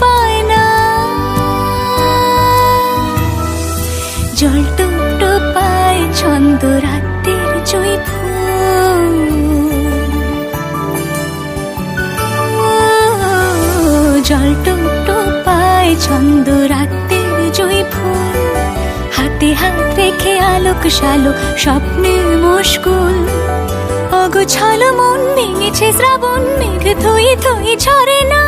পায় না। জল টুকটো পায় ছন্দ রাতের জয়ী ফুল, জল টুকটো পায় ছন্দ রাতের জয়ী ফুল। হাতে হাত রেখে আলোক শালোক স্বপ্নে মুশকুল। অগোছালো মন ভেঙেছে শ্রাবণ মেঘ থই থই ঝরে না।